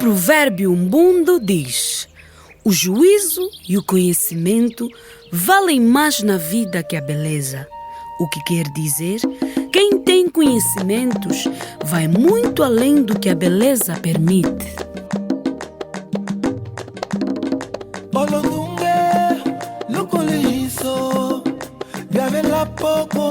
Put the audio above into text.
provérbio umbundo diz: o juízo e o conhecimento valem mais na vida que a beleza. O que quer dizer, quem tem conhecimentos vai muito além do que a beleza permite. Olundunge, lukuliso, gavela poco